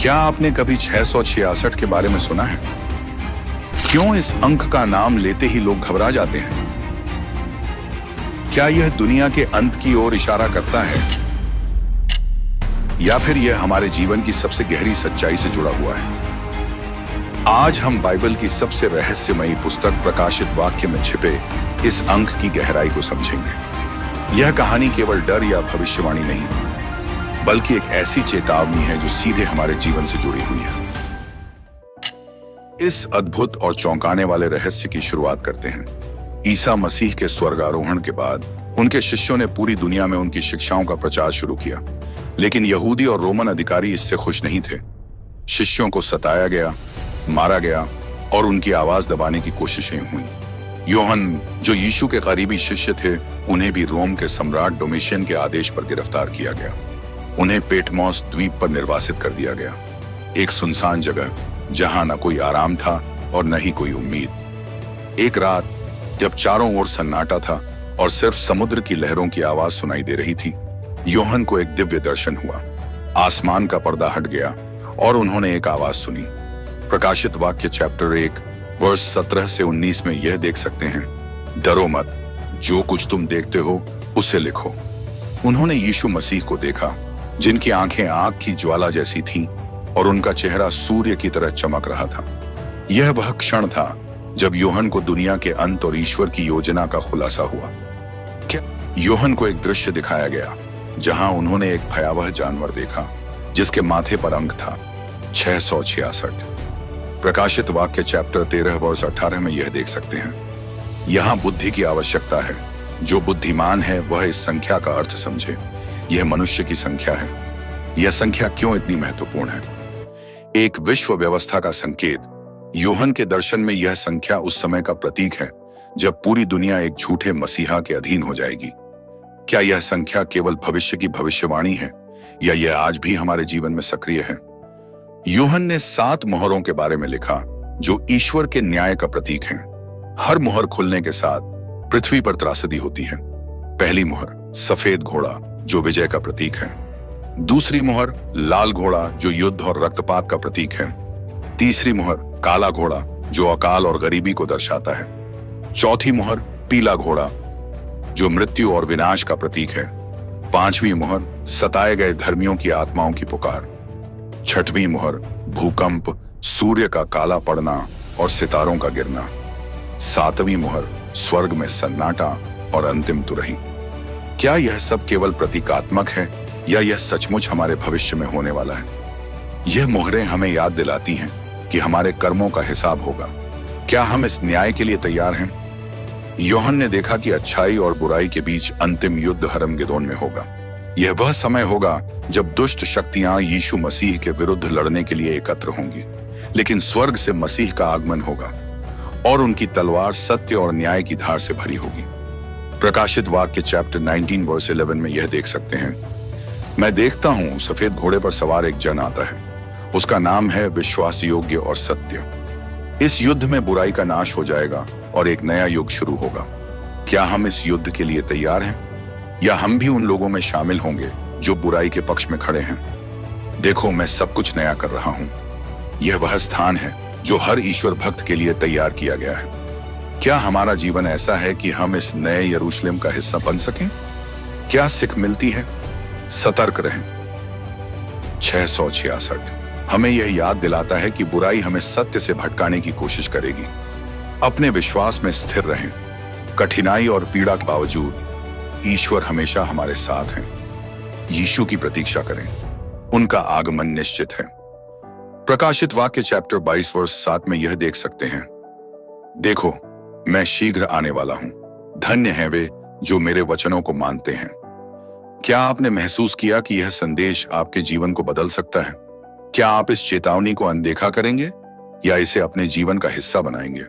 क्या आपने कभी 666 के बारे में सुना है? क्यों इस अंक का नाम लेते ही लोग घबरा जाते हैं? क्या यह दुनिया के अंत की ओर इशारा करता है, या फिर यह हमारे जीवन की सबसे गहरी सच्चाई से जुड़ा हुआ है? आज हम बाइबल की सबसे रहस्यमयी पुस्तक प्रकाशित वाक्य में छिपे इस अंक की गहराई को समझेंगे। यह कहानी केवल डर या भविष्यवाणी नहीं, बल्कि एक ऐसी चेतावनी है जो सीधे हमारे जीवन से जुड़ी हुई है। इस अद्भुत और चौंकाने वाले रहस्य की शुरुआत करते हैं। ईसा मसीह के स्वर्गारोहण के बाद उनके शिष्यों ने पूरी दुनिया में उनकी शिक्षाओं का प्रचार शुरू किया, लेकिन यहूदी और रोमन अधिकारी इससे खुश नहीं थे। शिष्यों को सताया गया, मारा गया और उनकी आवाज दबाने की कोशिशें हुई। योहन, जो यीशु के करीबी शिष्य थे, उन्हें भी रोम के सम्राट डोमिशियन के आदेश पर गिरफ्तार किया गया। उन्हें पेटमोस द्वीप पर निर्वासित कर दिया गया, एक सुनसान जगह जहां न कोई आराम था और न ही कोई उम्मीद। एक रात जब चारों ओर सन्नाटा था और सिर्फ समुद्र की लहरों की आवाज सुनाई दे रही थी, योहन को एक दिव्य दर्शन हुआ। आसमान का पर्दा हट गया और उन्होंने एक आवाज सुनी। प्रकाशित वाक्य चैप्टर 1 वर्ष 17 से 19 में यह देख सकते हैं, डरो मत, जो कुछ तुम देखते हो उसे लिखो। उन्होंने यीशु मसीह को देखा, जिनकी आंखें आग की ज्वाला जैसी थीं और उनका चेहरा सूर्य की तरह चमक रहा था। यह वह क्षण था जब योहन को दुनिया के अंत और ईश्वर की योजना का खुलासा हुआ। क्या योहन को एक दृश्य दिखाया गया जहां उन्होंने एक भयावह जानवर देखा जिसके माथे पर अंक था 666। प्रकाशित वाक्य चैप्टर 13 वर्ष 18 में यह देख सकते हैं। यहां बुद्धि की आवश्यकता है। जो बुद्धिमान है वह इस संख्या का अर्थ समझे। यह मनुष्य की संख्या है। यह संख्या क्यों इतनी महत्वपूर्ण है? एक विश्व व्यवस्था का संकेत। योहन के दर्शन में यह संख्या उस समय का प्रतीक है जब पूरी दुनिया एक झूठे मसीहा के अधीन हो जाएगी। क्या यह संख्या केवल भविष्य की भविष्यवाणी है, या यह आज भी हमारे जीवन में सक्रिय है? योहन ने 7 मोहरों के बारे में लिखा जो ईश्वर के न्याय का प्रतीक हैं। हर मोहर खुलने के साथ पृथ्वी पर त्रासदी होती है। पहली मोहर सफेद घोड़ा, जो विजय का प्रतीक है। दूसरी मोहर लाल घोड़ा, जो युद्ध और रक्तपात का प्रतीक है। तीसरी मोहर काला घोड़ा, जो अकाल और गरीबी को दर्शाता है। चौथी मोहर पीला घोड़ा, जो मृत्यु और विनाश का प्रतीक है। पांचवी मोहर सताए गए धर्मियों की आत्माओं की पुकार। छठवीं मोहर भूकंप, सूर्य का काला पड़ना और सितारों का गिरना। सातवीं मोहर स्वर्ग में सन्नाटा और अंतिम तुरही। क्या यह सब केवल प्रतीकात्मक है, या यह सचमुच हमारे भविष्य में होने वाला है? यह मोहरें हमें याद दिलाती हैं कि हमारे कर्मों का हिसाब होगा। क्या हम इस न्याय के लिए तैयार हैं? योहन ने देखा कि अच्छाई और बुराई के बीच अंतिम युद्ध हरमगेदोन में होगा। यह वह समय होगा जब दुष्ट शक्तियां यीशु मसीह के विरुद्ध लड़ने के लिए एकत्र होंगी, लेकिन स्वर्ग से मसीह का आगमन होगा और उनकी तलवार सत्य और न्याय की धार से भरी होगी। प्रकाशित वाक्य चैप्टर 19 वर्स 11 में यह देख सकते हैं, मैं देखता हूं सफेद घोड़े पर सवार एक जन आता है। उसका नाम है विश्वास योग्य और सत्य। इस युद्ध में बुराई का नाश हो जाएगा और एक नया युग शुरू होगा। क्या हम इस युद्ध के लिए तैयार हैं, या हम भी उन लोगों में शामिल होंगे जो बुराई के पक्ष में खड़े हैं? देखो, मैं सब कुछ नया कर रहा हूं। यह वह स्थान है जो हर ईश्वर भक्त के लिए तैयार किया गया है। क्या हमारा जीवन ऐसा है कि हम इस नए यरूशलेम का हिस्सा बन सकें? क्या सिख मिलती है? सतर्क रहें। 666 हमें यह याद दिलाता है कि बुराई हमें सत्य से भटकाने की कोशिश करेगी। अपने विश्वास में स्थिर रहें। कठिनाई और पीड़ा के बावजूद ईश्वर हमेशा हमारे साथ हैं। यीशु की प्रतीक्षा करें, उनका आगमन निश्चित है। प्रकाशित वाक्य चैप्टर 22 वर्ष 7 में यह देख सकते हैं, देखो, मैं शीघ्र आने वाला हूं। धन्य हैं वे जो मेरे वचनों को मानते हैं। क्या आपने महसूस किया कि यह संदेश आपके जीवन को बदल सकता है? क्या आप इस चेतावनी को अनदेखा करेंगे या इसे अपने जीवन का हिस्सा बनाएंगे?